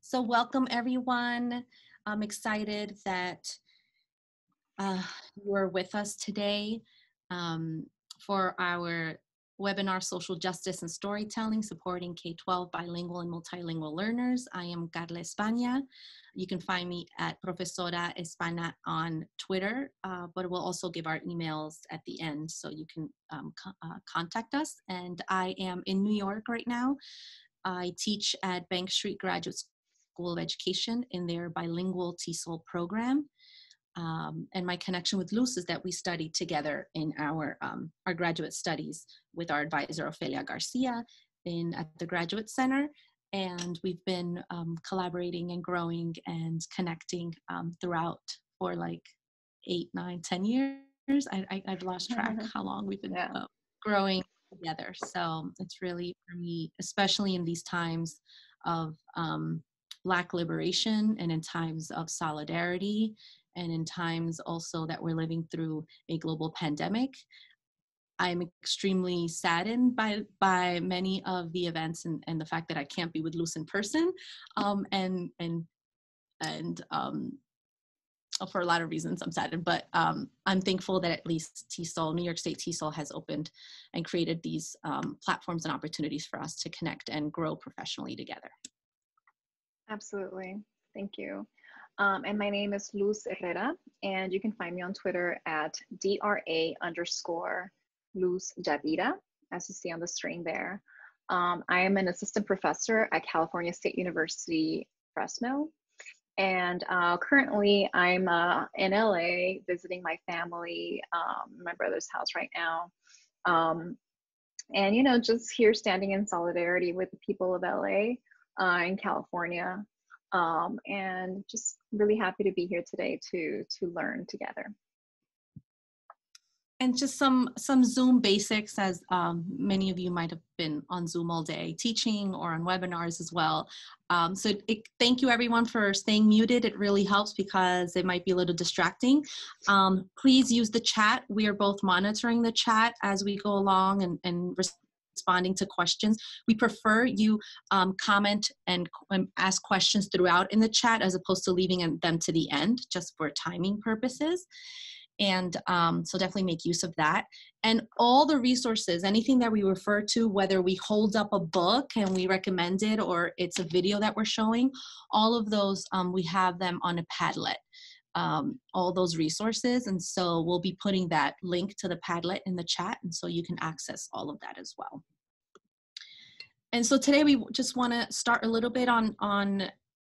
So welcome everyone. I'm excited that you're with us today for our webinar, Social Justice and Storytelling, Supporting K-12 Bilingual and Multilingual Learners. I am Carla España. You can find me at Profesora España on Twitter, but we'll also give our emails at the end so you can contact us. And I am in New York right now. I teach at Bank Street Graduate School of Education in their bilingual TESOL program. And my connection with Luz is that we studied together in our graduate studies with our advisor, Ofelia Garcia, at the Graduate Center. And we've been collaborating and growing and connecting throughout for like 8, 9, 10 years. I've lost track how long we've been growing together. So it's really, for me, especially in these times of Black liberation and in times of solidarity and in times also that we're living through a global pandemic, I'm extremely saddened by many of the events and the fact that I can't be with Luz in person, and for a lot of reasons I'm saddened, but I'm thankful that at least TESOL, New York State TESOL, has opened and created these platforms and opportunities for us to connect and grow professionally together. Absolutely. Thank you. And my name is Luz Herrera, and you can find me on Twitter at DRA_Luz Javira, as you see on the screen there. I am an assistant professor at California State University, Fresno. And currently I'm in LA visiting my family, my brother's house right now. And, you know, just here standing in solidarity with the people of LA in California. And just really happy to be here today to learn together. And just some Zoom basics, as many of you might have been on Zoom all day teaching or on webinars as well. Thank you everyone for staying muted. It really helps because it might be a little distracting. Please use the chat. We are both monitoring the chat as we go along and responding to questions. We prefer you comment and ask questions throughout in the chat as opposed to leaving them to the end just for timing purposes. And so definitely make use of that. And all the resources, anything that we refer to, whether we hold up a book and we recommend it or it's a video that we're showing, all of those, we have them on a Padlet, all those resources. And so we'll be putting that link to the Padlet in the chat, and so you can access all of that as well. And so today we just want to start a little bit on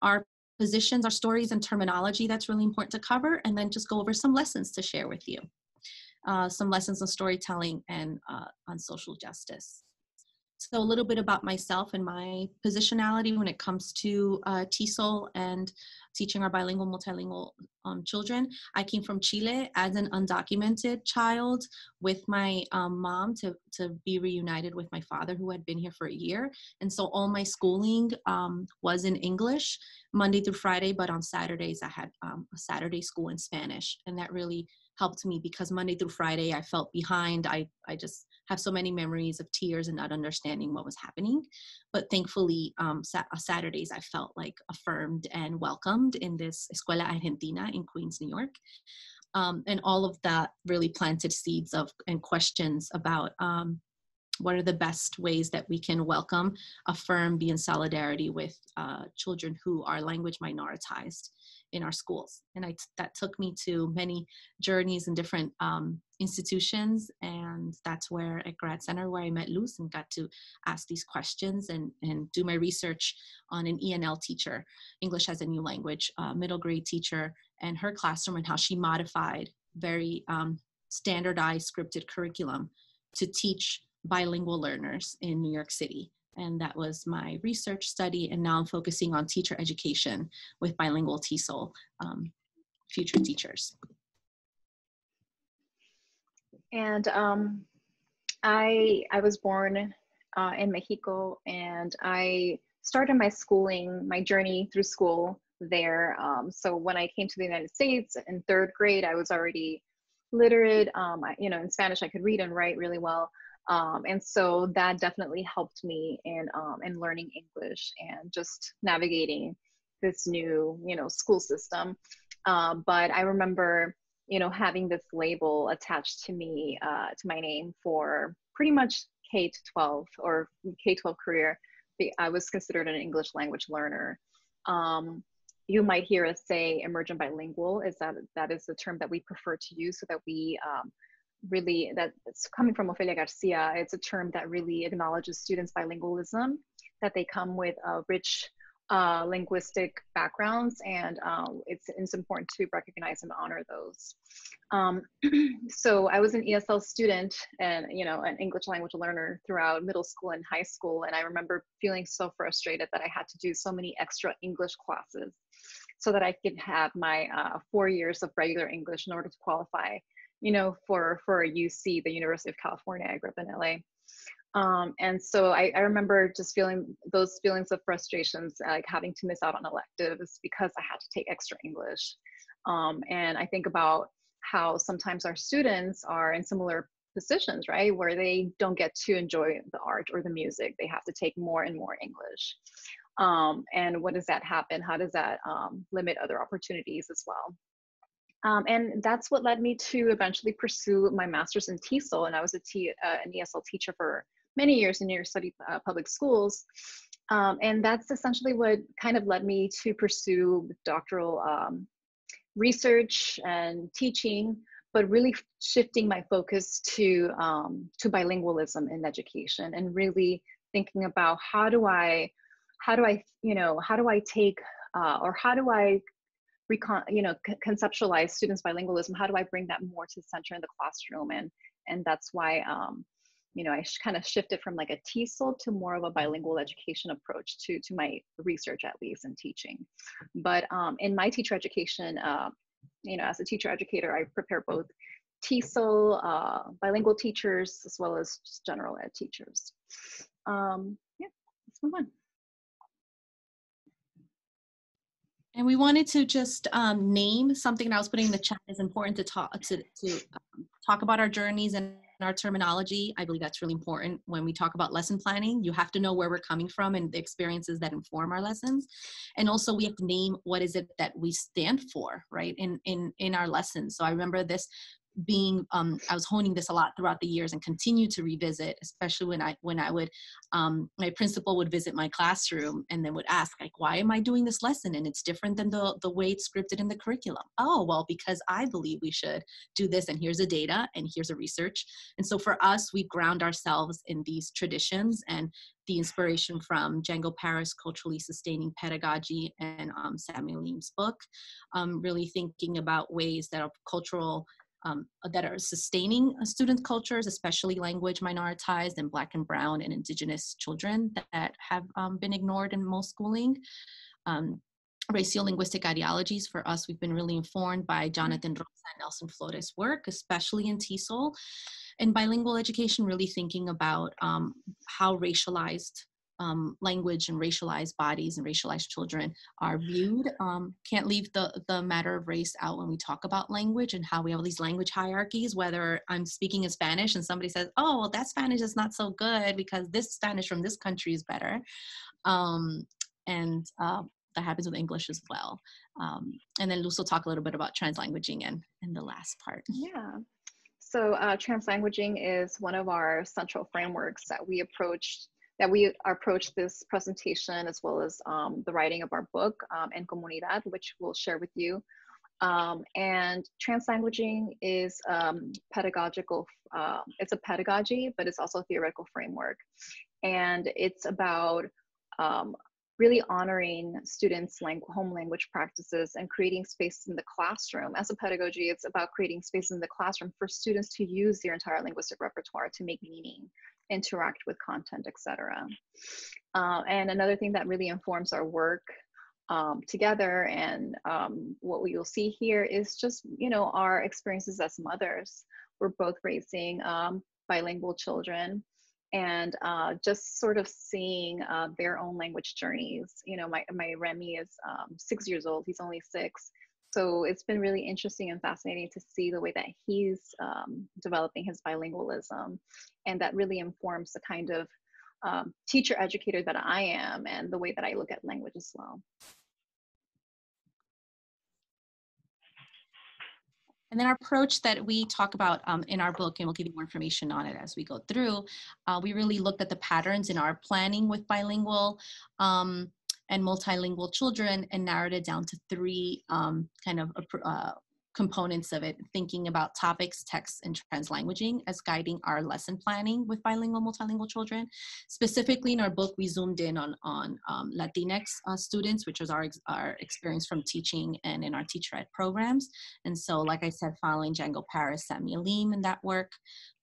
our positions, our stories, and terminology that's really important to cover, and then just go over some lessons to share with you. Some lessons on storytelling and on social justice. So a little bit about myself and my positionality when it comes to TESOL and teaching our bilingual, multilingual children. I came from Chile as an undocumented child with my mom to be reunited with my father, who had been here for a year. And so all my schooling was in English, Monday through Friday, but on Saturdays I had a Saturday school in Spanish. And that really helped me because Monday through Friday I felt behind. I just have so many memories of tears and not understanding what was happening. But thankfully, Saturdays I felt like affirmed and welcomed in this Escuela Argentina in Queens, New York. And all of that really planted seeds and questions about what are the best ways that we can welcome, affirm, be in solidarity with children who are language minoritized in our schools. And that took me to many journeys in different institutions. And that's where at Grad Center, where I met Luz and got to ask these questions and do my research on an ENL teacher, English as a New Language, middle grade teacher, and her classroom and how she modified very standardized scripted curriculum to teach bilingual learners in New York City. And that was my research study. And now I'm focusing on teacher education with bilingual TESOL, future teachers. And I was born in Mexico, and I started my schooling, my journey through school there. So when I came to the United States in 3rd grade, I was already literate. You know, in Spanish, I could read and write really well. And so that definitely helped me in learning English and just navigating this new, school system. But I remember, having this label attached to me, to my name for pretty much K to 12 or K-12 career. I was considered an English language learner. You might hear us say emergent bilingual, that is the term that we prefer to use, so that we really, that's coming from Ofelia Garcia. It's a term that really acknowledges students' bilingualism, that they come with a rich linguistic backgrounds, and it's important to recognize and honor those. So I was an ESL student and an English language learner throughout middle school and high school, and I remember feeling so frustrated that I had to do so many extra English classes so that I could have my 4 years of regular English in order to qualify, for a UC, the University of California. I grew up in LA. And so I remember just feeling those feelings of frustrations, like having to miss out on electives because I had to take extra English. And I think about how sometimes our students are in similar positions, right, where they don't get to enjoy the art or the music. They have to take more and more English. And what does that happen? How does that limit other opportunities as well? And that's what led me to eventually pursue my master's in TESOL. And I was an ESL teacher for many years in New York City public schools. And that's essentially what kind of led me to pursue doctoral research and teaching, but really shifting my focus to bilingualism in education, and really thinking about how do I take or how do I conceptualize students' bilingualism? How do I bring that more to the center in the classroom? And that's why I kind of shifted from like a TESOL to more of a bilingual education approach to my research, at least, in teaching. But in my teacher education, as a teacher educator, I prepare both TESOL, bilingual teachers, as well as just general ed teachers. Yeah, let's move on. And we wanted to just name something that I was putting in the chat is important to talk about our journeys and our terminology. I believe that's really important when we talk about lesson planning. You have to know where we're coming from and the experiences that inform our lessons. And also we have to name what is it that we stand for, right, in our lessons. So I remember this being, I was honing this a lot throughout the years and continue to revisit, especially when I would, my principal would visit my classroom and then would ask, like, why am I doing this lesson? And it's different than the way it's scripted in the curriculum. Oh, well, because I believe we should do this, and here's the data, and here's the research. And so for us, we ground ourselves in these traditions and the inspiration from Django Paris' Culturally Sustaining Pedagogy and Samuel Leem's book, really thinking about ways that are cultural, that are sustaining student cultures, especially language minoritized and Black and Brown and Indigenous children that have been ignored in most schooling. Racial linguistic ideologies, for us, we've been really informed by Jonathan Rosa and Nelson Flores' work, especially in TESOL. And bilingual education, really thinking about how racialized language and racialized bodies and racialized children are viewed. Can't leave the matter of race out when we talk about language and how we have these language hierarchies, whether I'm speaking in Spanish and somebody says, oh, well, that Spanish is not so good because this Spanish from this country is better. That happens with English as well. And then Luz will talk a little bit about translanguaging in the last part. Yeah. So translanguaging is one of our central frameworks that we approach this presentation, as well as the writing of our book, En Comunidad, which we'll share with you. And translanguaging is pedagogical. It's a pedagogy, but it's also a theoretical framework. And it's about really honoring students' home language practices and creating spaces in the classroom. As a pedagogy, it's about creating spaces in the classroom for students to use their entire linguistic repertoire to make meaning, interact with content, etc. And another thing that really informs our work together, and what we will see here, is just our experiences as mothers. We're both raising bilingual children, and just sort of seeing their own language journeys. My Remy is 6 years old. He's only 6. So it's been really interesting and fascinating to see the way that he's developing his bilingualism, and that really informs the kind of teacher educator that I am and the way that I look at language as well. And then our approach that we talk about in our book, and we'll give you more information on it as we go through, we really looked at the patterns in our planning with bilingual and multilingual children and narrowed it down to three kind of components of it, thinking about topics, text, and translanguaging as guiding our lesson planning with bilingual, multilingual children. Specifically in our book, we zoomed in on Latinx students, which was our experience from teaching and in our teacher ed programs. And so, like I said, following Django Paris, Sammy Alim in that work,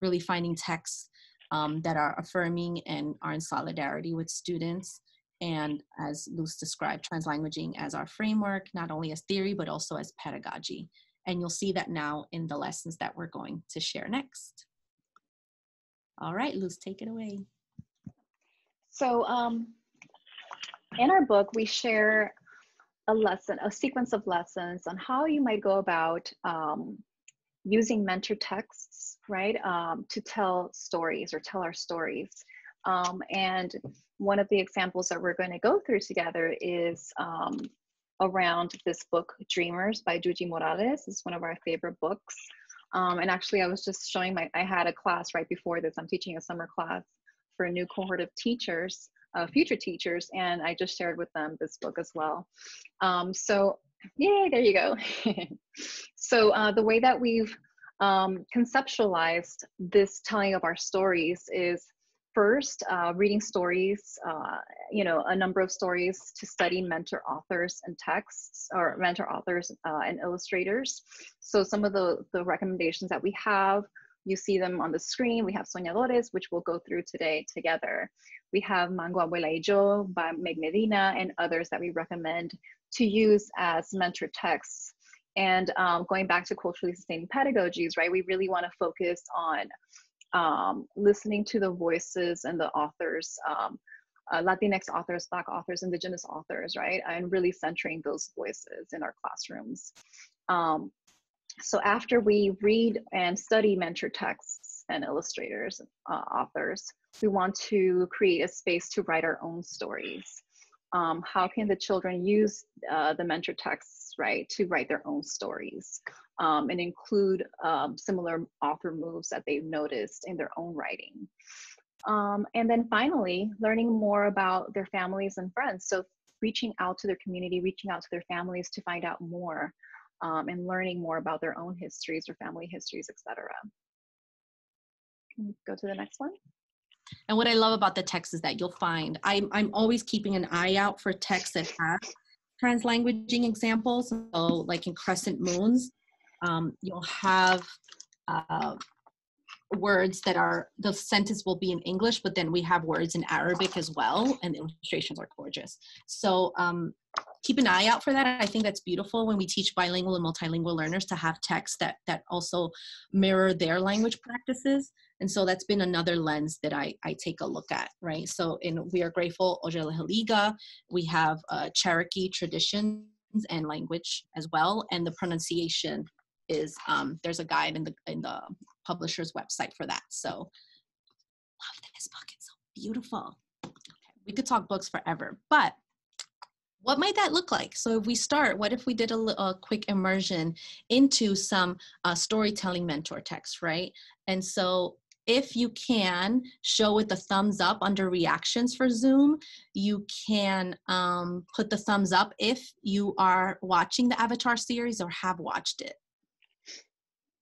really finding texts that are affirming and are in solidarity with students. And as Luz described, translanguaging as our framework, not only as theory, but also as pedagogy. And you'll see that now in the lessons that we're going to share next. All right, Luz, take it away. So in our book, we share a sequence of lessons on how you might go about using mentor texts, right, to tell stories or tell our stories. And one of the examples that we're going to go through together is around this book, Dreamers by Yuji Morales. It's one of our favorite books. And actually, I was just showing I had a class right before this. I'm teaching a summer class for a new cohort of teachers, future teachers, and I just shared with them this book as well. So, yay, there you go. So the way that we've conceptualized this telling of our stories is first, reading stories, a number of stories to study mentor authors and texts, or mentor authors and illustrators. So some of the recommendations that we have, you see them on the screen. We have Soñadores, which we'll go through today together. We have Mango Abuela y Yo by Meg Medina and others that we recommend to use as mentor texts. And going back to culturally sustaining pedagogies, right, we really want to focus on listening to the voices and the authors, Latinx authors, Black authors, Indigenous authors, right? And really centering those voices in our classrooms. So after we read and study mentor texts and illustrators, authors, we want to create a space to write our own stories. How can the children use the mentor texts, right, to write their own stories and include similar author moves that they've noticed in their own writing? And then finally, learning more about their families and friends. So reaching out to their community, reaching out to their families to find out more and learning more about their own histories or family histories, etc. Can you go to the next one? And what I love about the text is that you'll find, I'm always keeping an eye out for texts that have translanguaging examples. So like in Crescent Moons, you'll have words that are, the sentence will be in English, but then we have words in Arabic as well, and the illustrations are gorgeous. So keep an eye out for that. I think that's beautiful when we teach bilingual and multilingual learners to have texts that also mirror their language practices. And so that's been another lens that I take a look at, right? So in We Are Grateful, Ojala Haliga, we have Cherokee traditions and language as well. And the pronunciation is, there's a guide in the publisher's website for that. So love this book, it's so beautiful. Okay. We could talk books forever, but what might that look like? So if we start, what if we did a quick immersion into some storytelling mentor text, right? And so if you can show with the thumbs up under reactions for Zoom, you can put the thumbs up if you are watching the Avatar series or have watched it.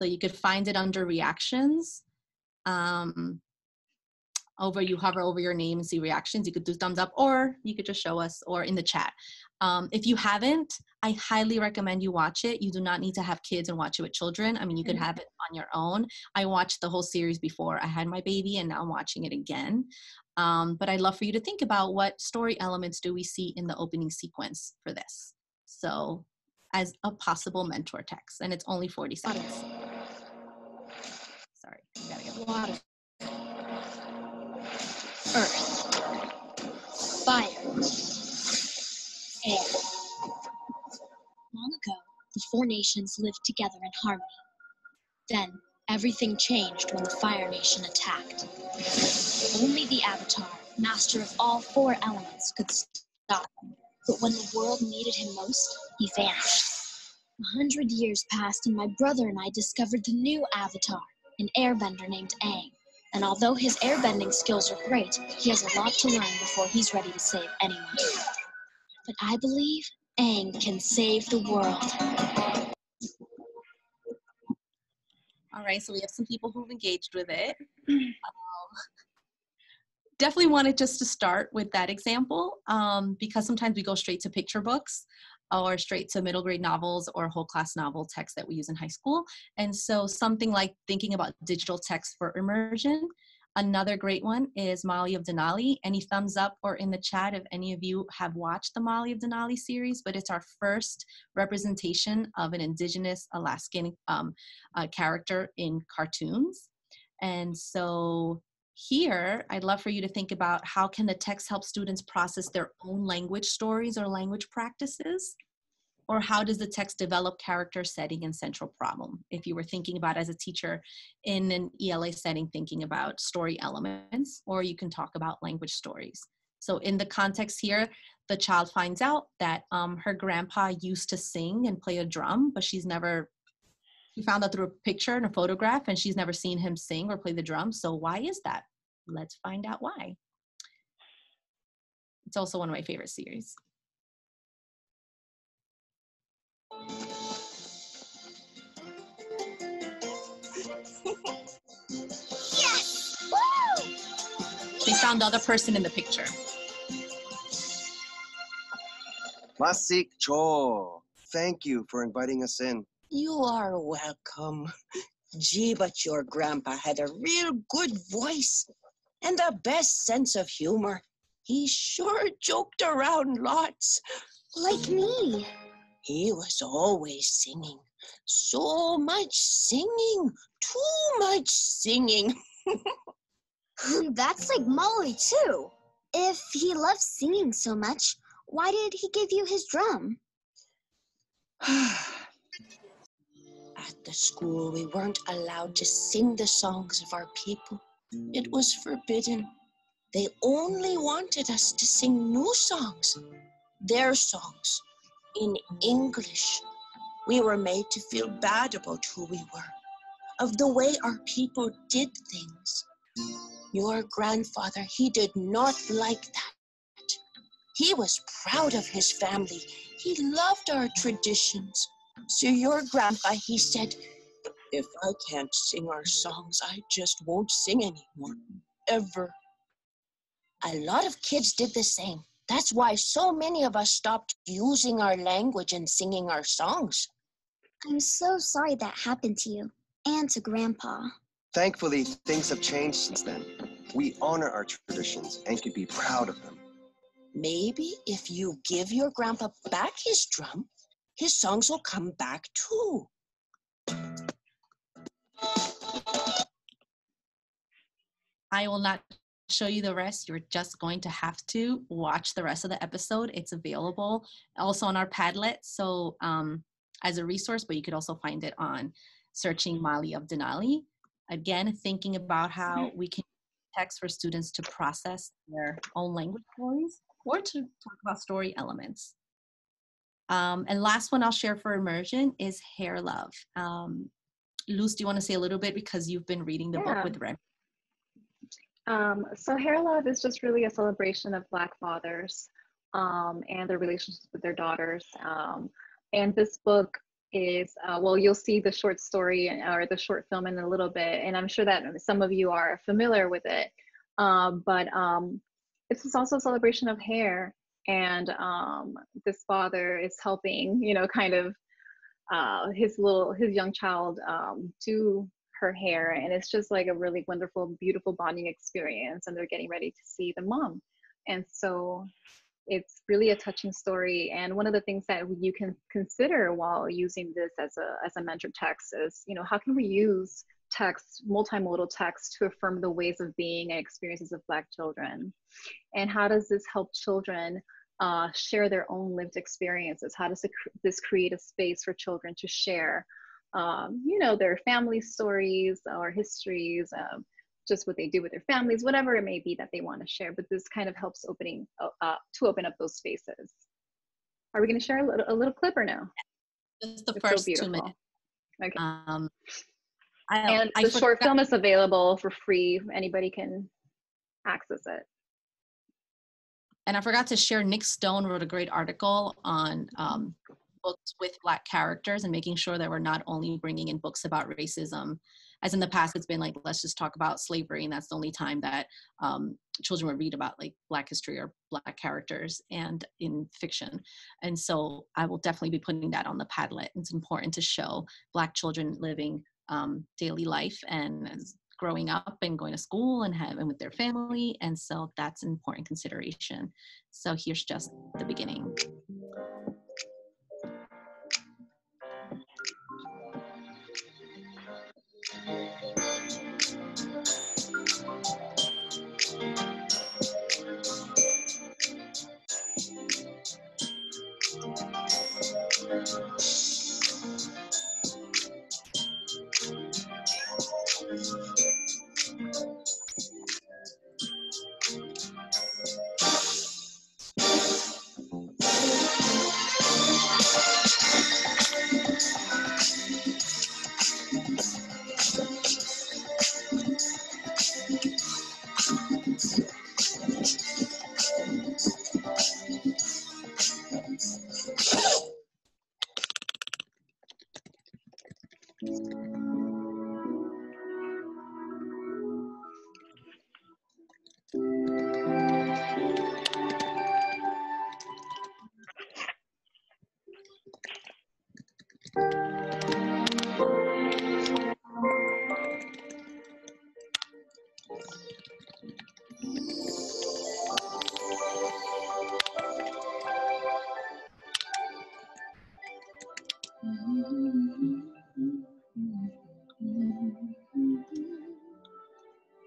So you could find it under reactions. You hover over your name and see reactions. You could do thumbs up, or you could just show us, or in the chat. If you haven't, I highly recommend you watch it. You do not need to have kids and watch it with children. I mean, you could have it on your own. I watched the whole series before I had my baby, and now I'm watching it again. But I'd love for you to think about what story elements do we see in the opening sequence for this. So as a possible mentor text, and it's only 40 seconds. Sorry, I gotta get water, earth, fire, air. Long ago, the four nations lived together in harmony. Then, everything changed when the Fire Nation attacked. Only the Avatar, master of all four elements, could stop him. But when the world needed him most, he vanished. 100 years passed and my brother and I discovered the new avatar, an airbender named Aang. And although his airbending skills are great, he has a lot to learn before he's ready to save anyone. But I believe Aang can save the world. All right, so we have some people who've engaged with it. Definitely wanted just to start with that example because sometimes we go straight to picture books or straight to middle grade novels or whole class novel text that we use in high school. And so something like thinking about digital text for immersion. Another great one is Molly of Denali. Any thumbs up or in the chat if any of you have watched the Molly of Denali series, but it's our first representation of an indigenous Alaskan character in cartoons. And so here, I'd love for you to think about how can the text help students process their own language stories or language practices? Or how does the text develop character, setting, and central problem? If you were thinking about as a teacher in an ELA setting, thinking about story elements, or you can talk about language stories. So in the context here, the child finds out that her grandpa used to sing and play a drum, but she found out through a picture and a photograph, and she's never seen him sing or play the drum. So why is that? Let's find out why. It's also one of my favorite series. Yes! Woo! They found the other person in the picture. Masik Cho, thank you for inviting us in. You are welcome. Gee, but your grandpa had a real good voice and the best sense of humor. He sure joked around lots. Like me. He was always singing. So much singing. Too much singing. That's like Molly, too. If he loves singing so much, why did he give you his drum? At the school, we weren't allowed to sing the songs of our people. It was forbidden. They only wanted us to sing new songs, their songs, in English. We were made to feel bad about who we were, of the way our people did things. Your grandfather, he did not like that. He was proud of his family. He loved our traditions. So your grandpa, he said, if I can't sing our songs, I just won't sing anymore, ever. A lot of kids did the same. That's why so many of us stopped using our language and singing our songs. I'm so sorry that happened to you and to Grandpa. Thankfully, things have changed since then. We honor our traditions and can be proud of them. Maybe if you give your grandpa back his drum, his songs will come back too. I will not show you the rest. You're just going to have to watch the rest of the episode. It's available also on our Padlet, so as a resource, but you could also find it on searching Molly of Denali. Again, thinking about how we can use text for students to process their own language stories or to talk about story elements. And last one I'll share for immersion is Hair Love. Luz, do you want to say a little bit because you've been reading the book with Rem? So Hair Love is just really a celebration of Black fathers and their relationships with their daughters. And this book is, well, you'll see the short story or the short film in a little bit, and I'm sure that some of you are familiar with it. But it's also a celebration of hair, and this father is helping, you know, kind of his young child do her hair, and it's just like a really wonderful, beautiful bonding experience, and they're getting ready to see the mom. And so it's really a touching story, and one of the things that you can consider while using this as a mentor text is, you know, how can we use text, multimodal text, to affirm the ways of being and experiences of Black children, and how does this help children share their own lived experiences? How does this create a space for children to share, you know, their family stories or histories, just what they do with their families, whatever it may be that they want to share. But this kind of helps to open up those spaces. Are we going to share a little clip or no? Just the It's so first 2 beautiful. minutes. Okay. I The short forgot. film is available for free. Anybody can access it. And I forgot to share, Nick Stone wrote a great article on books with Black characters and making sure that we're not only bringing in books about racism, as in the past it's been like, let's just talk about slavery, and that's the only time that children would read about like Black history or Black characters and in fiction. And so I will definitely be putting that on the Padlet. It's important to show Black children living daily life and growing up and going to school and with their family. And so that's an important consideration. So here's just the beginning.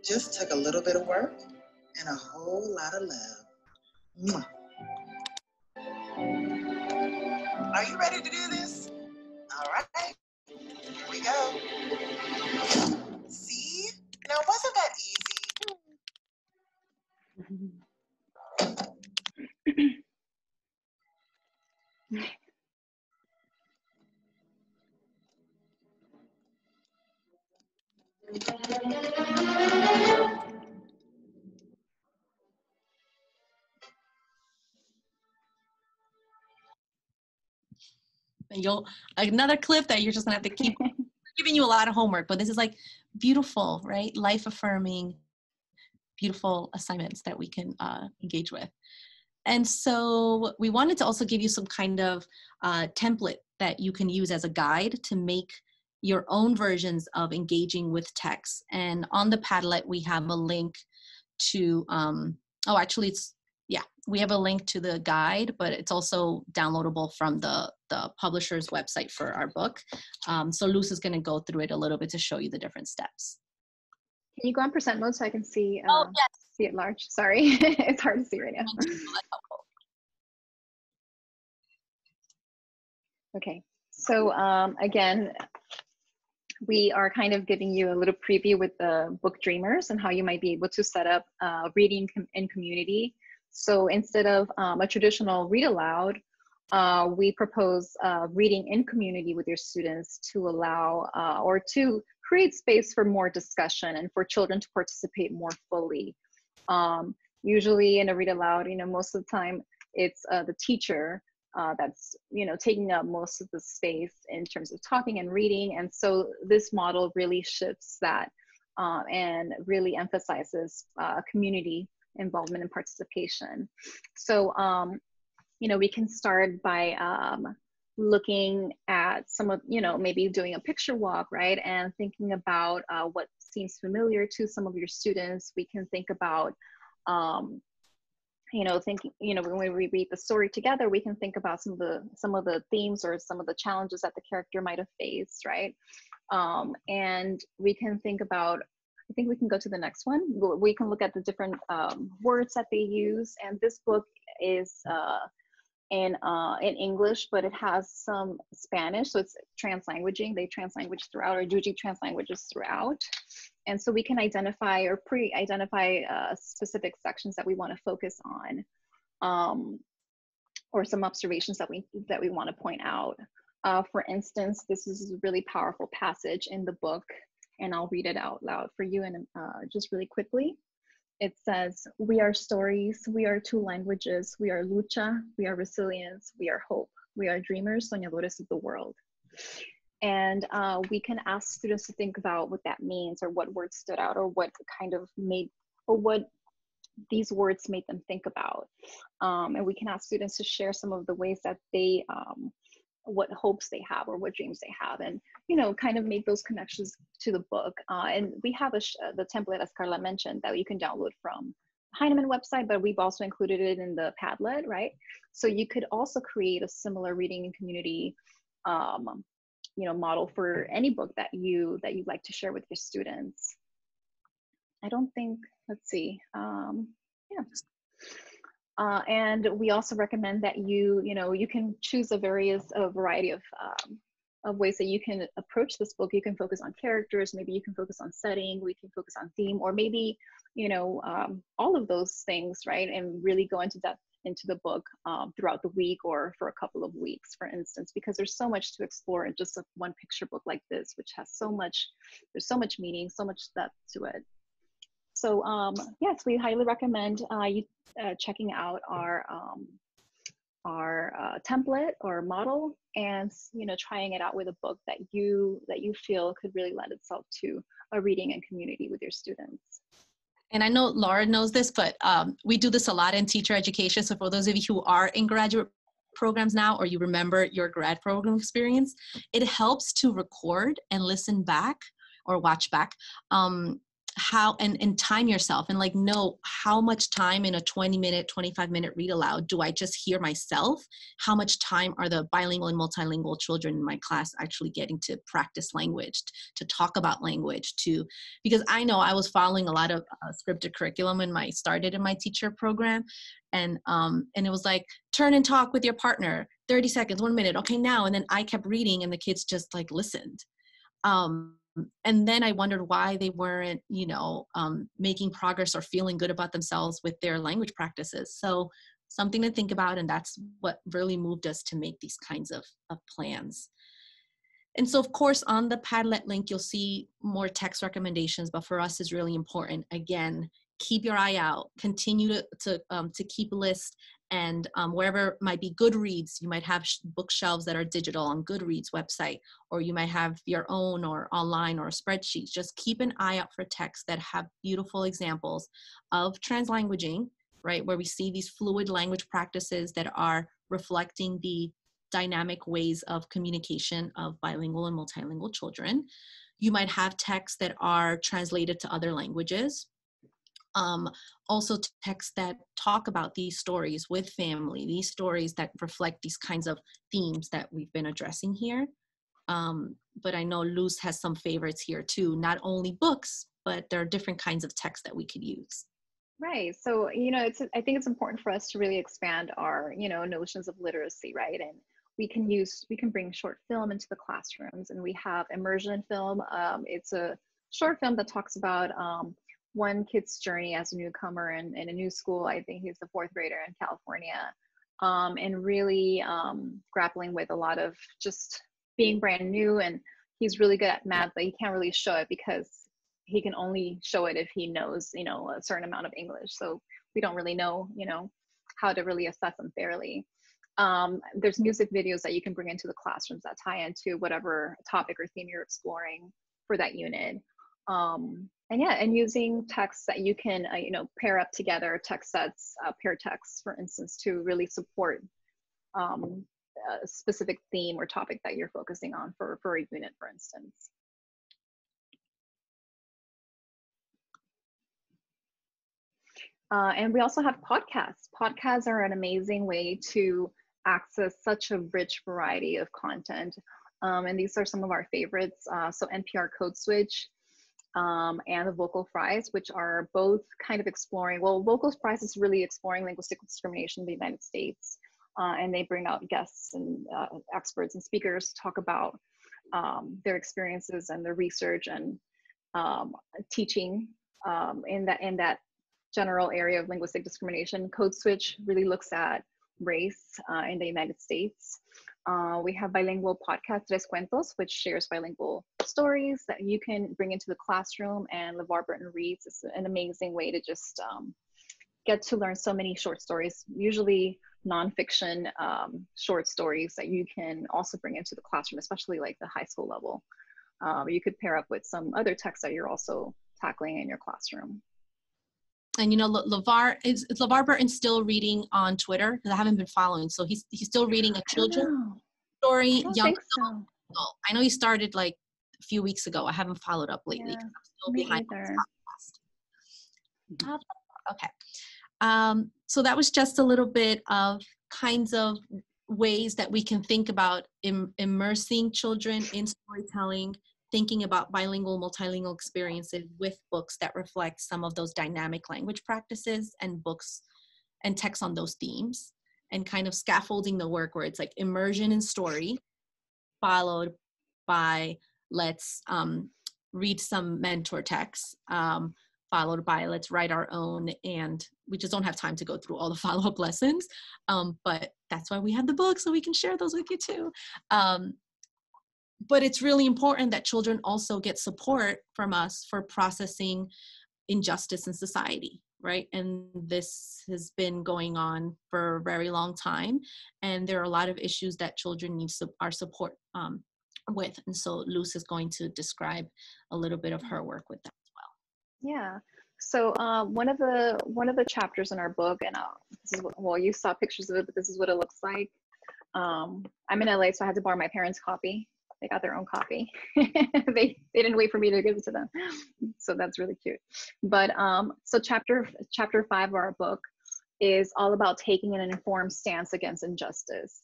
Just took a little bit of work and a whole lot of love. Mwah. Are you ready to do this? All right, here we go. See? Now, wasn't that easy? Another clip that you're just gonna have to keep giving you a lot of homework, but this is like beautiful, right? Life affirming, beautiful assignments that we can engage with. And so we wanted to also give you some kind of template that you can use as a guide to make your own versions of engaging with text. And on the Padlet, we have a link to, we have a link to the guide, but it's also downloadable from the publisher's website for our book. So Luz is gonna go through it a little bit to show you the different steps. Can you go on % mode so I can see, Yes. see it large? Sorry, it's hard to see right now. Okay, so again, we are kind of giving you a little preview with the book Dreamers and how you might be able to set up reading in community. So instead of a traditional read aloud, we propose reading in community with your students to allow or to create space for more discussion and for children to participate more fully. Usually in a read aloud, most of the time it's the teacher that's taking up most of the space in terms of talking and reading. And so this model really shifts that and really emphasizes community involvement and participation. So we can start by looking at some of, maybe doing a picture walk, right? And thinking about what seems familiar to some of your students. We can think about when we read the story together, we can think about some of the themes or some of the challenges that the character might have faced, right? And we can think about, I think we can go to the next one. We can look at the different words that they use. And this book is in English, but it has some Spanish, so it's translanguaging. They translanguage throughout, or Juji translanguages throughout. And so we can identify or pre-identify specific sections that we want to focus on, or some observations that we want to point out. For instance, this is a really powerful passage in the book, and I'll read it out loud for you and just really quickly. It says, "We are stories, we are two languages, we are lucha, we are resilience, we are hope, we are dreamers, soñadores of the world." And we can ask students to think about what that means, or what words stood out, or what kind of made, or what these words made them think about. And we can ask students to share some of the ways that they, what hopes they have or what dreams they have, and kind of make those connections to the book. And we have the template, as Carla mentioned, that you can download from the Heinemann website, but we've also included it in the Padlet, right? So you could also create a similar reading and community model for any book that you'd like to share with your students. I don't think, let's see, yeah. And we also recommend that you can choose a variety of ways that you can approach this book. You can focus on characters, maybe you can focus on setting, we can focus on theme, or maybe all of those things, right? And really go into depth into the book throughout the week or for a couple of weeks, for instance, because there's so much to explore in just one picture book like this, which has there's so much meaning, so much depth to it. So yes, we highly recommend you checking out our template or model, and trying it out with a book that you feel could really lend itself to a reading and community with your students. And I know Laura knows this, but we do this a lot in teacher education. So for those of you who are in graduate programs now, or you remember your grad program experience, it helps to record and listen back or watch back how and time yourself, and know how much time in a 20-minute, 25-minute read aloud do I just hear myself? How much time are the bilingual and multilingual children in my class actually getting to practice language, to talk about language, because I know I was following a lot of scripted curriculum when I started in my teacher program, and it was like, turn and talk with your partner, 30 seconds, 1 minute, okay, now, and then I kept reading and the kids just listened. And then I wondered why they weren't, making progress or feeling good about themselves with their language practices. So something to think about, and that's what really moved us to make these kinds of plans. And so, of course, on the Padlet link, you'll see more text recommendations, but for us is really important. Again, keep your eye out, continue to keep a list, and wherever might be Goodreads, you might have bookshelves that are digital on Goodreads website, or you might have your own or online or spreadsheets. Just keep an eye out for texts that have beautiful examples of translanguaging, right, where we see these fluid language practices that are reflecting the dynamic ways of communication of bilingual and multilingual children. You might have texts that are translated to other languages. Also texts that talk about these stories with family, these stories that reflect these kinds of themes that we've been addressing here. But I know Luz has some favorites here too, not only books, but there are different kinds of texts that we could use. Right. So, I think it's important for us to really expand our, notions of literacy, right? And we can bring short film into the classrooms, and we have Immersion film. It's a short film that talks about one kid's journey as a newcomer in a new school. I think he's the 4th grader in California, and really grappling with a lot of just being brand new. And he's really good at math, but he can't really show it because he can only show it if he knows, a certain amount of English. So we don't really know, how to really assess him fairly. There's music videos that you can bring into the classrooms that tie into whatever topic or theme you're exploring for that unit. And using texts that you can, pair up together, text sets, pair texts, for instance, to really support a specific theme or topic that you're focusing on for a unit, for instance. And we also have podcasts. Podcasts are an amazing way to access such a rich variety of content. And these are some of our favorites. So NPR Code Switch, and the Vocal Fries, which are both kind of exploring, well, Vocal Fries is really exploring linguistic discrimination in the United States. And they bring out guests and experts and speakers to talk about their experiences and their research and teaching in that general area of linguistic discrimination. Code Switch really looks at race in the United States. We have Bilingual podcast, Tres Cuentos, which shares bilingual stories that you can bring into the classroom. And LeVar Burton Reads is an amazing way to just get to learn so many short stories, usually nonfiction short stories that you can also bring into the classroom, especially like the high school level. You could pair up with some other texts that you're also tackling in your classroom. And you know, LeVar Burton still reading on Twitter? Because I haven't been following. So he's still reading a children's story, young adult. So. I know he started like a few weeks ago. I haven't followed up lately. Yeah, I'm still me behind. either. Okay. So that was just a little bit of kinds of ways that we can think about immersing children in storytelling, thinking about bilingual, multilingual experiences with books that reflect some of those dynamic language practices and books and texts on those themes, and kind of scaffolding the work where it's like immersion in story, followed by let's read some mentor texts, followed by let's write our own, and we just don't have time to go through all the follow-up lessons, but that's why we have the book, so we can share those with you too. But it's really important that children also get support from us for processing injustice in society, right? And this has been going on for a very long time, and there are a lot of issues that children need our support with. And so Luz is going to describe a little bit of her work with that as well. Yeah. So one of the chapters in our book, and this is well, you saw pictures of it, but this is what it looks like. I'm in LA, so I had to borrow my parents' copy. They got their own copy. they didn't wait for me to give it to them, so that's really cute. But so chapter 5 of our book is all about taking an informed stance against injustice,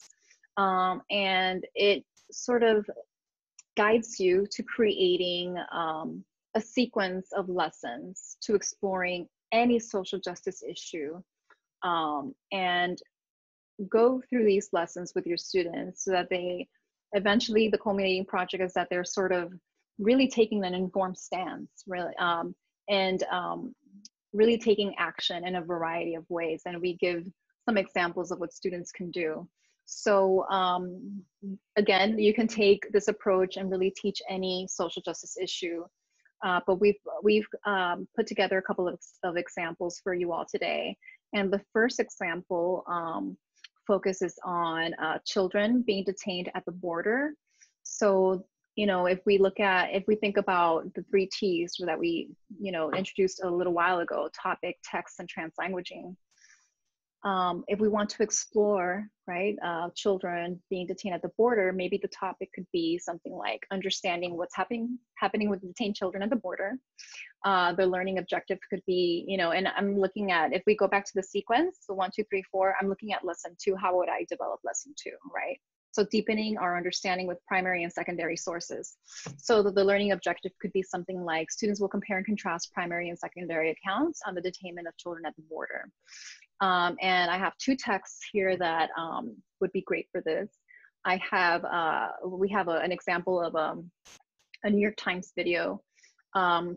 and it sort of guides you to creating a sequence of lessons to exploring any social justice issue, and go through these lessons with your students so that they eventually, the culminating project is that they're sort of really taking an informed stance, really, and really taking action in a variety of ways. And we give some examples of what students can do. So again, you can take this approach and really teach any social justice issue. But we've put together a couple of examples for you all today. And the first example focuses on children being detained at the border. So, you know, if we think about the 3 T's that we, you know, introduced a little while ago, topic, text, and translanguaging. If we want to explore, right, children being detained at the border, maybe the topic could be something like understanding what's happening with detained children at the border. The learning objective could be, you know, and I'm looking at, if we go back to the sequence, so 1, 2, 3, 4, I'm looking at lesson 2, how would I develop lesson 2, right? So deepening our understanding with primary and secondary sources. So the learning objective could be something like students will compare and contrast primary and secondary accounts on the detainment of children at the border. And I have 2 texts here that would be great for this. We have an example of a New York Times video,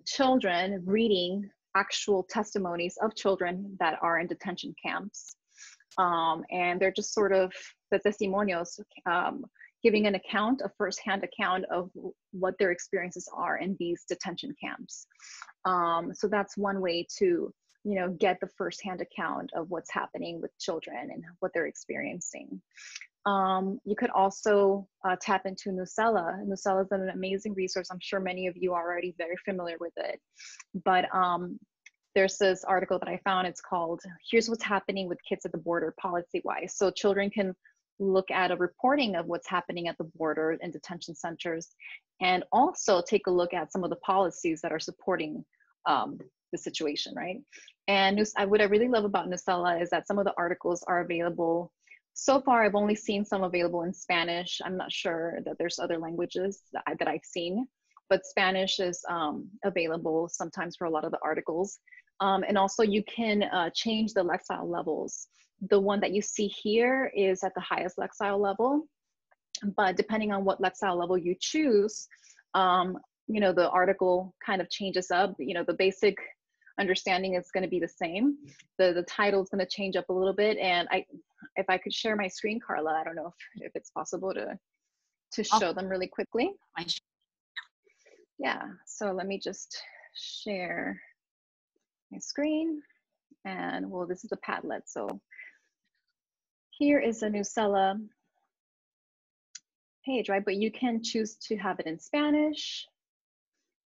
children reading actual testimonies of children that are in detention camps. And they're just sort of the testimonios, giving an account, a firsthand account of what their experiences are in these detention camps. So that's one way to, you know, get the firsthand account of what's happening with children and what they're experiencing. You could also tap into Nucella. Nucella is an amazing resource. I'm sure many of you are already very familiar with it. But there's this article that I found. It's called, Here's What's Happening with Kids at the Border Policy-Wise. So children can look at a reporting of what's happening at the border and detention centers, and also take a look at some of the policies that are supporting the situation, right? And what I really love about Nucella is that some of the articles are available. So far, I've only seen some available in Spanish. I'm not sure that there's other languages that I've seen, but Spanish is available sometimes for a lot of the articles. And also you can change the lexile levels. The one that you see here is at the highest lexile level, but depending on what lexile level you choose, you know, the article kind of changes up. You know, the basic understanding is going to be the same. The title is going to change up a little bit. And if I could share my screen, Carla, I don't know if it's possible to show them really quickly. Yeah, so let me just share my screen. And well, this is a Padlet. So here is a Nucella page, right? But you can choose to have it in Spanish.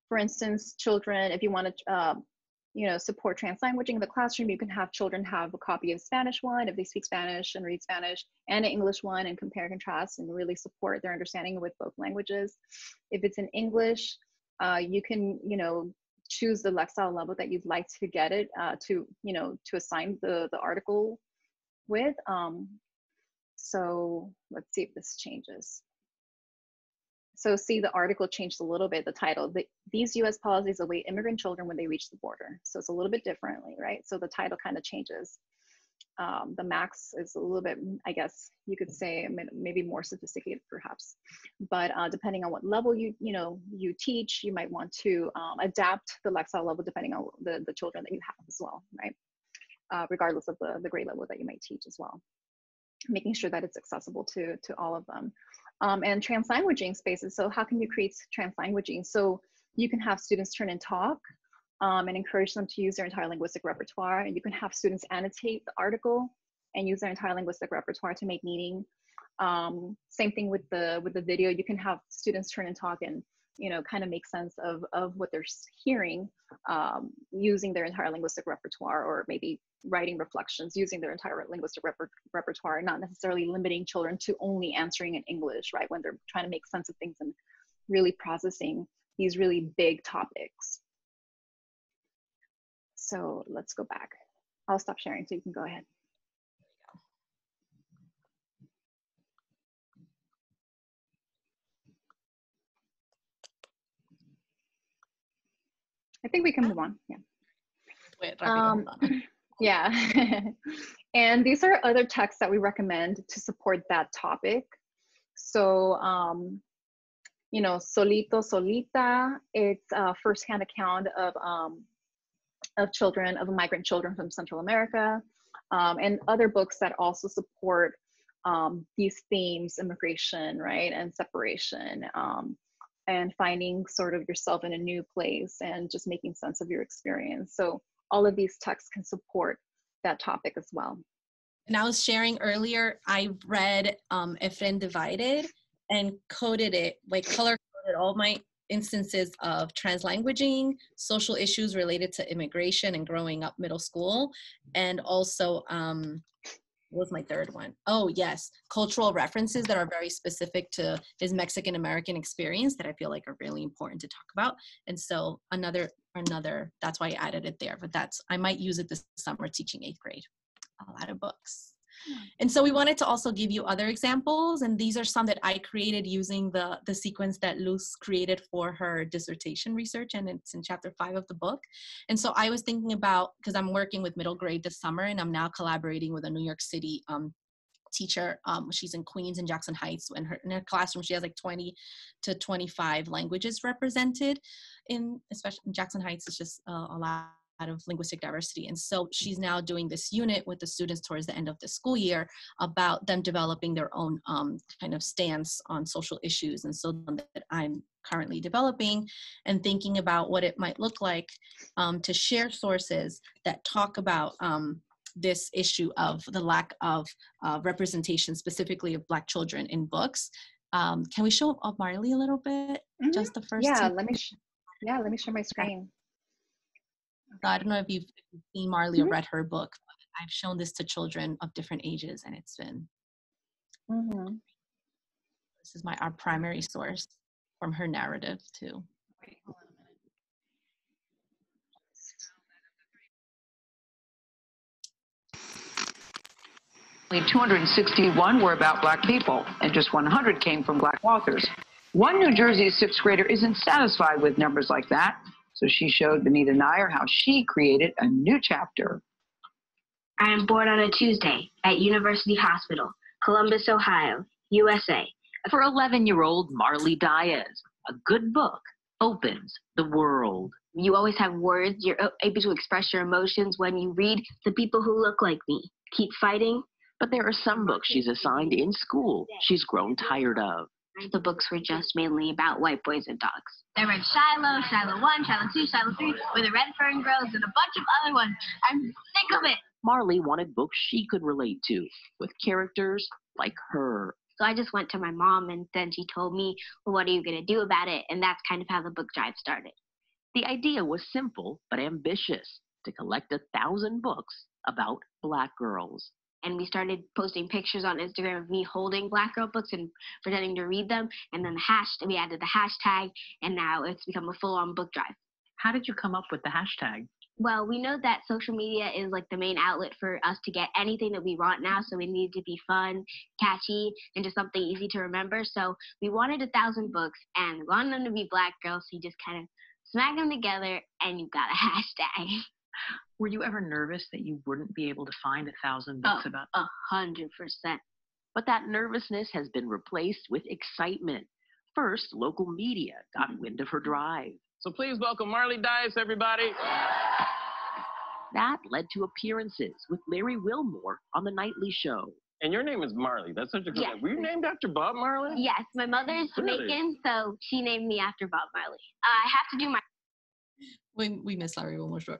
For instance, children, if you want to, support translanguaging in the classroom, you can have children have a copy of Spanish one if they speak Spanish and read Spanish, and an English one, and compare and contrast and really support their understanding with both languages. If it's in English, you can, choose the Lexile level that you'd like to get it to assign the article with. So let's see if this changes. So see, the article changed a little bit, the title. These US policies await immigrant children when they reach the border. So it's a little bit differently, right? So the title kind of changes. The max is a little bit, I guess you could say, maybe more sophisticated perhaps. But depending on what level you teach, you might want to adapt the Lexile level depending on the children that you have as well, right? Regardless of the grade level that you might teach as well. Making sure that it's accessible to all of them. And translanguaging spaces. So how can you create translanguaging? So you can have students turn and talk and encourage them to use their entire linguistic repertoire. And you can have students annotate the article and use their entire linguistic repertoire to make meaning. Same thing with the video. You can have students turn and talk and kind of make sense of what they're hearing using their entire linguistic repertoire, or maybe writing reflections using their entire linguistic repertoire, not necessarily limiting children to only answering in English, right? When they're trying to make sense of things and really processing these really big topics. So let's go back. I'll stop sharing so you can go ahead. I think we can move on. Yeah. Yeah. And these are other texts that we recommend to support that topic. So, Solito, Solita, it's a firsthand account of children, of migrant children from Central America, and other books that also support these themes, immigration, right, and separation. And finding sort of yourself in a new place and just making sense of your experience. So all of these texts can support that topic as well. And I was sharing earlier, I read Efren Divided and coded it, like color coded all my instances of translanguaging, social issues related to immigration and growing up middle school, and also what was my third one? Oh, yes. Cultural references that are very specific to his Mexican American experience that I feel like are really important to talk about. And so another, that's why I added it there, but I might use it this summer teaching 8th grade, a lot of books. And so we wanted to also give you other examples, and these are some that I created using the sequence that Luz created for her dissertation research, and it's in chapter 5 of the book. And so I was thinking about, because I'm working with middle grade this summer, and I'm now collaborating with a New York City teacher. She's in Queens and Jackson Heights, and in her classroom she has like 20 to 25 languages represented especially in Jackson Heights. It's just a lot of linguistic diversity. And so she's now doing this unit with the students towards the end of the school year about them developing their own kind of stance on social issues. And so that I'm currently developing and thinking about what it might look like to share sources that talk about this issue of the lack of representation, specifically of Black children in books. Can we show up Marley a little bit? Mm-hmm. Just the first Yeah, two. let me share my screen. I don't know if you've seen Marley or read her book, but I've shown this to children of different ages, and it's been, this is our primary source from her narrative too. Okay, hold on a minute. Only 261 were about Black people, and just 100 came from Black authors. One New Jersey 6th grader isn't satisfied with numbers like that, so she showed Benita Nair how she created a new chapter. I am born on a Tuesday at University Hospital, Columbus, Ohio, USA. For 11-year-old Marley Diaz, a good book opens the world. You always have words. You're able to express your emotions when you read The People Who Look Like Me. Keep fighting. But there are some books she's assigned in school she's grown tired of. The books were just mainly about white boys and dogs. I read Shiloh, Shiloh 1, Shiloh 2, Shiloh 3, where the red fern grows, and a bunch of other ones. I'm sick of it. Marley wanted books she could relate to, with characters like her. So I just went to my mom, and then she told me, well, what are you going to do about it? And that's kind of how the book drive started. The idea was simple but ambitious, to collect 1,000 books about Black girls. And we started posting pictures on Instagram of me holding Black girl books and pretending to read them. And then we added the hashtag, and now it's become a full-on book drive. How did you come up with the hashtag? Well, we know that social media is like the main outlet for us to get anything that we want now. So we need to be fun, catchy, and just something easy to remember. So we wanted 1,000 books, and we wanted them to be Black girls. So you just kind of smack them together, and you got a hashtag. Were you ever nervous that you wouldn't be able to find 1,000 books about? 100%. But that nervousness has been replaced with excitement. First, local media got wind of her drive. So please welcome Marley Dice, everybody. That led to appearances with Larry Wilmore on The Nightly Show. And your name is Marley. That's such a good Yes. name. Were you named after Bob Marley? Yes, my mother is Jamaican, Really? so she named me after Bob Marley. I have to do my... We miss Larry Wilmore, sure.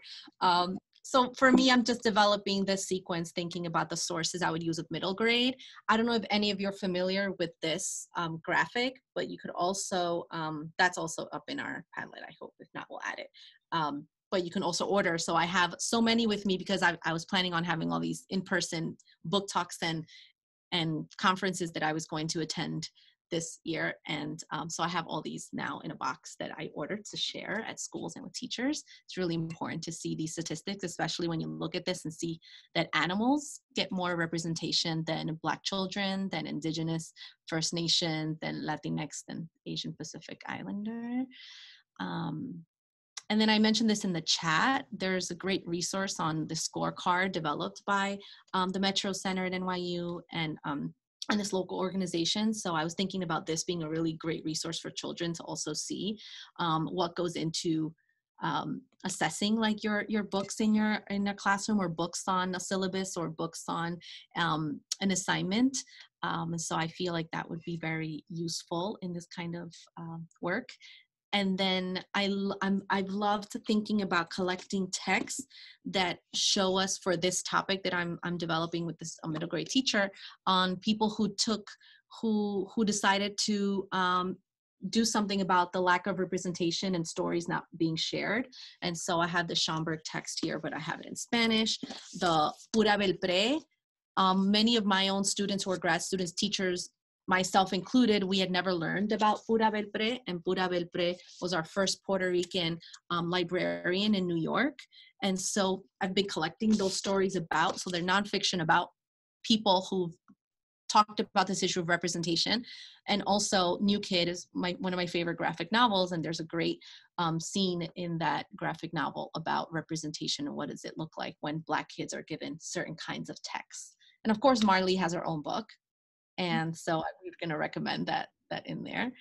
So for me, I'm just developing this sequence, thinking about the sources I would use with middle grade. I don't know if any of you are familiar with this graphic, but you could also, that's also up in our Padlet, I hope. If not, we'll add it. But you can also order. So I have so many with me because I was planning on having all these in-person book talks and conferences that I was going to attend this year. And so I have all these now in a box that I ordered to share at schools and with teachers. It's really important to see these statistics, especially when you look at this and see that animals get more representation than Black children, than Indigenous, First Nation, than Latinx, than Asian Pacific Islander. And then I mentioned this in the chat. There's a great resource on the scorecard developed by the Metro Center at NYU and this local organization. So I was thinking about this being a really great resource for children to also see what goes into assessing like your books in a classroom, or books on a syllabus, or books on an assignment. And so I feel like that would be very useful in this kind of work. And then I've loved thinking about collecting texts that show us, for this topic that I'm developing with this middle grade teacher, on people who decided to do something about the lack of representation and stories not being shared. And so I have the Schomburg text here, but I have it in Spanish. The Pura Belpré. Many of my own students who are grad students, teachers, myself included, we had never learned about Pura Belpré, and Pura Belpré was our first Puerto Rican librarian in New York. And so I've been collecting those stories about, so they're nonfiction about people who've talked about this issue of representation. And also New Kid is one of my favorite graphic novels, and there's a great scene in that graphic novel about representation and what does it look like when Black kids are given certain kinds of texts. And of course, Marley has her own book. And so we're going to recommend that in there.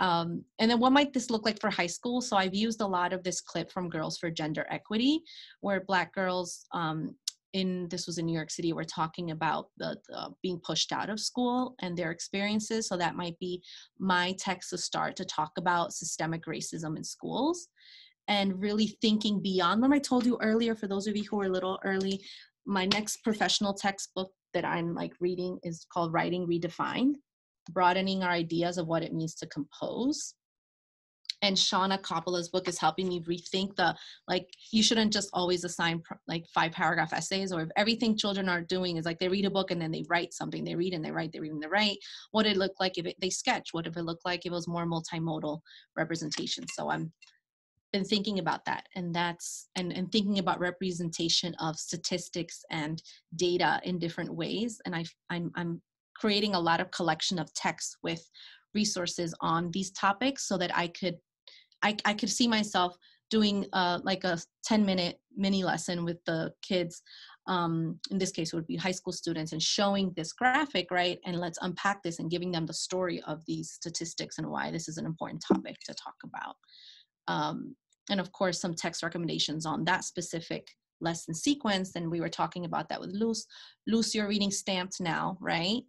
And then what might this look like for high school? So I've used a lot of this clip from Girls for Gender Equity, where Black girls this was in New York City, were talking about the being pushed out of school and their experiences. So that might be my text to start to talk about systemic racism in schools, and really thinking beyond what I told you earlier. For those of you who are a little early, my next professional textbook that I'm reading is called Writing Redefined, broadening our ideas of what it means to compose. And Shauna Coppola's book is helping me rethink you shouldn't just always assign 5-paragraph essays, or if everything children are doing is they read a book and then they write something. They read and they write, they read and they write. What did it look like if they sketch? What if it looked like it was more multimodal representation? So I'm been thinking about that, and and thinking about representation of statistics and data in different ways. And I'm creating a lot of collection of texts with resources on these topics, so that I could see myself doing a 10-minute mini lesson with the kids. In this case, it would be high school students, and showing this graphic, right? And let's unpack this, and giving them the story of these statistics and why this is an important topic to talk about. and of course, some text recommendations on that specific lesson sequence. And we were talking about that with Luz. Luz, you're reading Stamped now, right?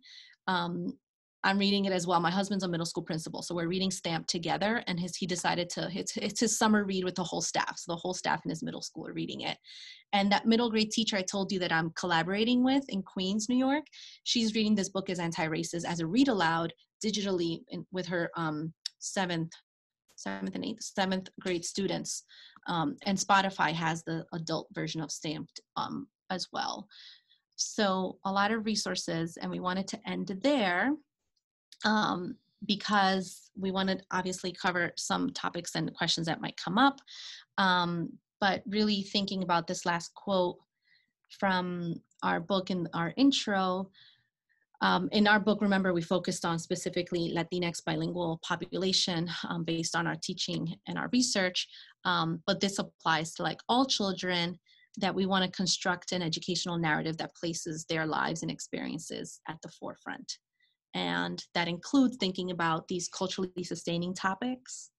I'm reading it as well. My husband's a middle school principal, so we're reading Stamped together, and he decided it's his summer read with the whole staff. So the whole staff in his middle school are reading it. And that middle grade teacher I told you that I'm collaborating with in Queens, New York, she's reading this book as Anti-Racist as a read aloud digitally with her seventh grade students. And Spotify has the adult version of Stamped as well. So a lot of resources, and we wanted to end there because we wanted to obviously cover some topics and questions that might come up. But really thinking about this last quote from our book in our intro. In our book, remember, we focused on specifically Latinx bilingual population based on our teaching and our research. But this applies to like all children, that we want to construct an educational narrative that places their lives and experiences at the forefront. And that includes thinking about these culturally sustaining topics,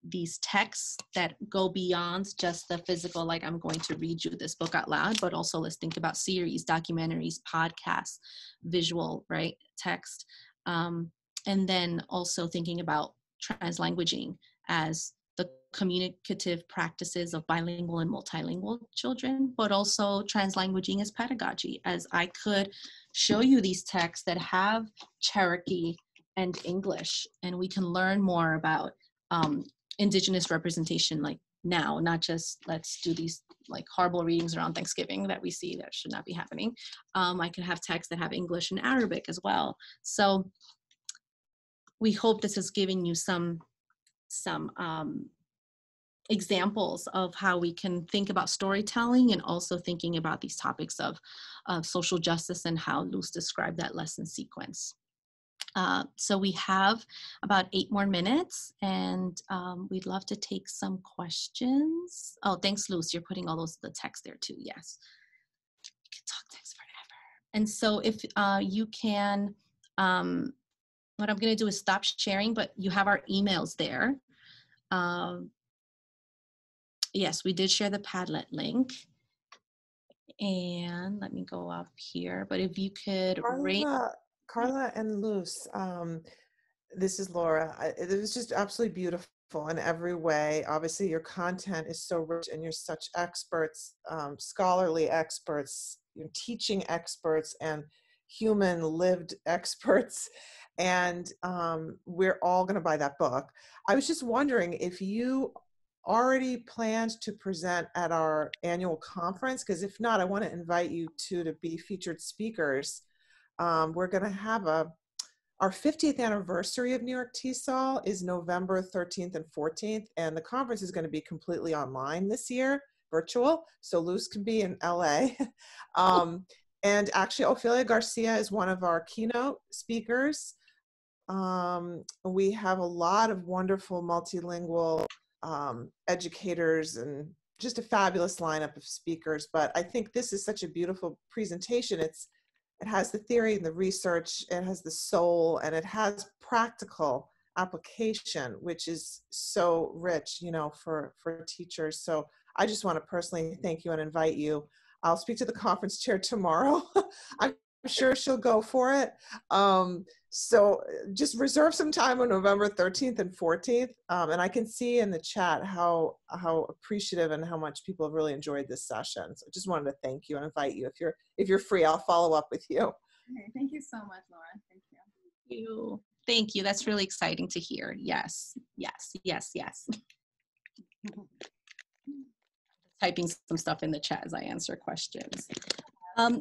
these texts that go beyond just the physical, like I'm going to read you this book out loud, but also let's think about series, documentaries, podcasts, visual, right, text. And then also thinking about translanguaging as the communicative practices of bilingual and multilingual children, but also translanguaging as pedagogy, as I could show you these texts that have Cherokee and English, and we can learn more about Indigenous representation like now, not just let's do these like horrible readings around Thanksgiving that we see that should not be happening. I could have texts that have English and Arabic as well. So we hope this is giving you some examples of how we can think about storytelling and also thinking about these topics of social justice and how Luz described that lesson sequence. So we have about 8 more minutes, and we'd love to take some questions. Oh, thanks, Luz. You're putting all the text there too. Yes, we can talk text forever. And so if you can, what I'm going to do is stop sharing, but you have our emails there. Yes, we did share the Padlet link. And let me go up here. But if you could rate. Carla and Luz, this is Laura. It was just absolutely beautiful in every way. Obviously, your content is so rich, and you're such experts, scholarly experts, you're teaching experts, and human lived experts. And we're all going to buy that book. I was just wondering if you already planned to present at our annual conference, because if not, I want to invite you to be featured speakers. We're going to have our 50th anniversary of New York TESOL is November 13th and 14th, and the conference is going to be completely online this year, virtual, so Luz can be in LA. And actually, Ophelia Garcia is one of our keynote speakers. We have a lot of wonderful multilingual educators and just a fabulous lineup of speakers, but I think this is such a beautiful presentation. It has the theory and the research, it has the soul, and it has practical application, which is so rich, you know, for teachers. So I just want to personally thank you and invite you. I'll speak to the conference chair tomorrow. I'm sure she'll go for it. So just reserve some time on November 13th and 14th. And I can see in the chat how appreciative and how much people have really enjoyed this session. So I just wanted to thank you and invite you. If you're free, I'll follow up with you. Okay, thank you so much, Laura. Thank you. Thank you. That's really exciting to hear. Yes, yes, yes, yes. Typing some stuff in the chat as I answer questions.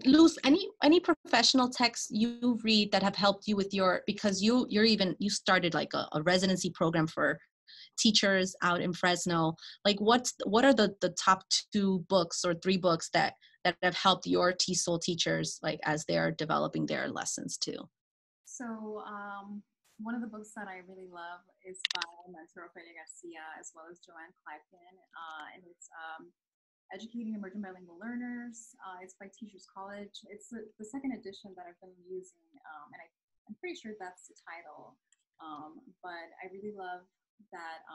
Luz, any professional texts you read that have helped you with because you started like a residency program for teachers out in Fresno. Like what are the top 2 books or 3 books that have helped your TESOL teachers like as they're developing their lessons too? So one of the books that I really love is by mentor Ophelia Garcia as well as Joanne Kleipin, and it's Educating Emerging Bilingual Learners. It's by Teachers College. It's the second edition that I've been using, and I'm pretty sure that's the title. But I really love that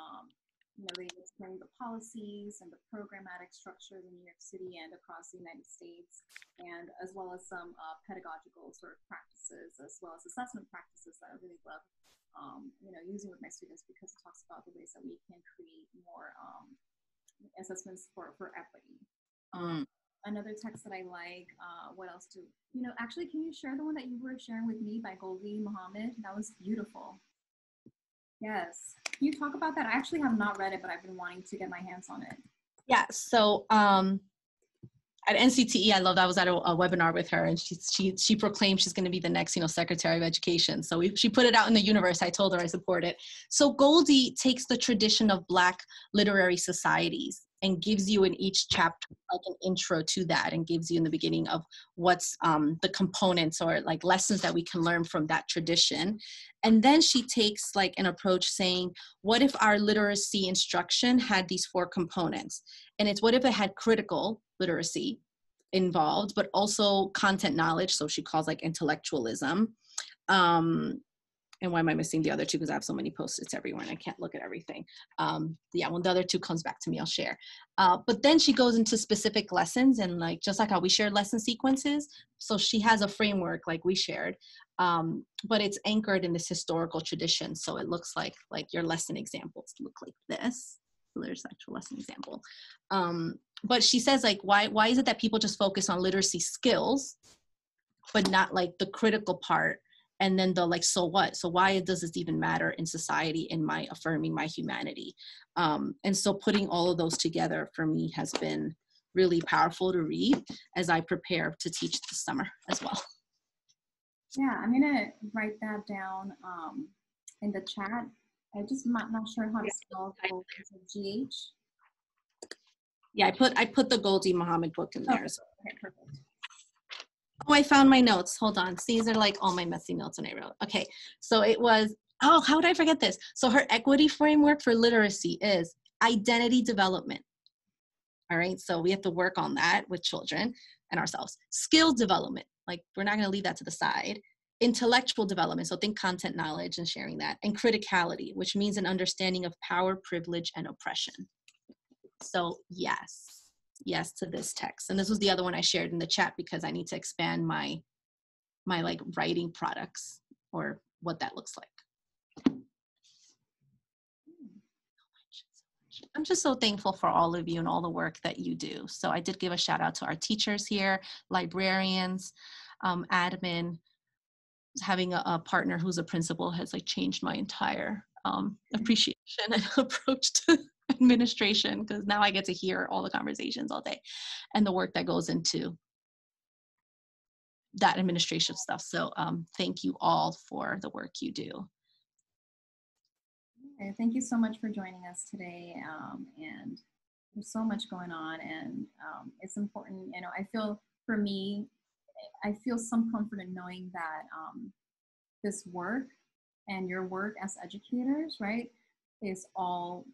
they explain the policies and the programmatic structures in New York City and across the United States, and as well as some pedagogical sort of practices, as well as assessment practices that I really love, using with my students, because it talks about the ways that we can create more assessments for equity. Another text that I like, what else actually, can you share the one that you were sharing with me by Goldie Muhammad? That was beautiful. Yes. Can you talk about that? I actually have not read it, but I've been wanting to get my hands on it. Yeah. So at NCTE, I love that. I was at a webinar with her, and she proclaimed she's going to be the next, Secretary of Education. So she put it out in the universe. I told her I support it. So Goldie takes the tradition of Black literary societies and gives you in each chapter like an intro to that, and gives you in the beginning of what's the components or like lessons that we can learn from that tradition. And then she takes like an approach saying, what if our literacy instruction had these 4 components? And it's what if it had critical literacy involved, but also content knowledge. So she calls like intellectualism. And why am I missing the other 2? Because I have so many Post-its everywhere and I can't look at everything. Yeah, when the other 2 comes back to me, I'll share. But then she goes into specific lessons, and like, just like how we shared lesson sequences. So she has a framework like we shared, but it's anchored in this historical tradition. So it looks like your lesson examples look like this. So there's actual lesson example. But she says like, why is it that people just focus on literacy skills, but not like the critical part? And then the like, so what? So why does this even matter in society, in my affirming my humanity? And so putting all of those together for me has been really powerful to read as I prepare to teach this summer as well. Yeah, I'm gonna write that down in the chat. I just not sure how to spell GH. Yeah, I put the Goldie Muhammad book in there. Okay, So. okay, perfect. Oh, I found my notes. Hold on. These are like all my messy notes and I wrote. Okay, so it was, how would I forget this? So her equity framework for literacy is identity development. All right, so we have to work on that with children and ourselves. Skill development, like we're not gonna leave that to the side. Intellectual development, so think content knowledge and sharing that. And criticality, which means an understanding of power, privilege, and oppression. So yes to this text. And this was the other one I shared in the chat because I need to expand my like writing products or what that looks like. I'm just so thankful for all of you and all the work that you do. So I did give a shout out to our teachers here, librarians, admin. Having a partner who's a principal has like changed my entire appreciation and approach to administration, because now I get to hear all the conversations all day and the work that goes into that administration stuff. So thank you all for the work you do. Okay, thank you so much for joining us today. And there's so much going on, and it's important. I feel, for me, I feel some comfort in knowing that this work and your work as educators, right, is all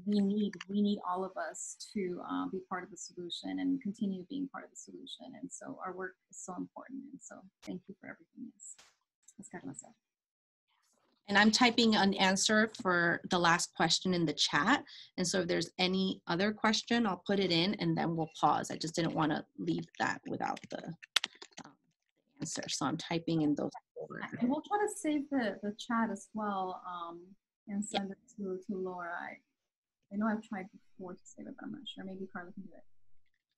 we need. We need all of us to be part of the solution and continue being part of the solution. And so our work is so important. And so thank you for everything, as Carla said. And I'm typing an answer for the last question in the chat. And so if there's any other question, I'll put it in and then we'll pause. I just didn't want to leave that without the answer. So I'm typing in those. And we'll try to save the chat as well and send it to Laura. I know I've tried before to save it, but I'm not sure. Maybe Carla can do it.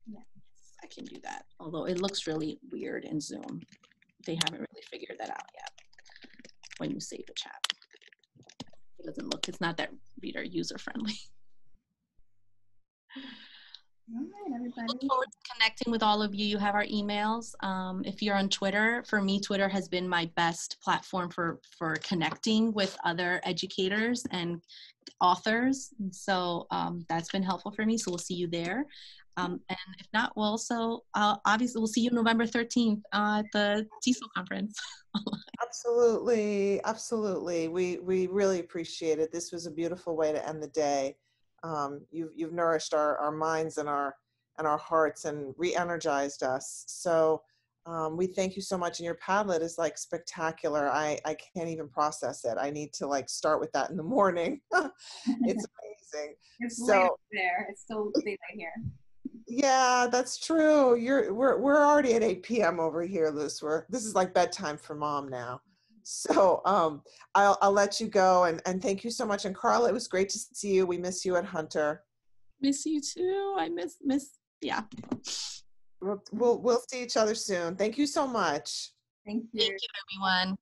Yeah. Yes, I can do that. Although it looks really weird in Zoom. They haven't really figured that out yet. When you save the chat, it doesn't look, it's not that reader user friendly. All right, everybody. Look forward to connecting with all of you. You have our emails. If you're on Twitter, for me, Twitter has been my best platform for connecting with other educators and authors. And so that's been helpful for me. So we'll see you there. And if not, we'll also, obviously, we'll see you November 13th at the TESOL conference. Absolutely, absolutely. We really appreciate it. This was a beautiful way to end the day. You've nourished our minds and our hearts and re-energized us. So We thank you so much. And your Padlet is like spectacular. I can't even process it. I need to like start with that in the morning. It's amazing. It's So late up there. It's still daylight here. yeah, that's true. We're already at 8 p.m. over here, Luz. This is like bedtime for mom now. So I'll let you go, and thank you so much. And Carla, it was great to see you. We miss you at Hunter. Miss you too. I miss yeah. We'll see each other soon. Thank you so much. Thank you. Thank you, everyone.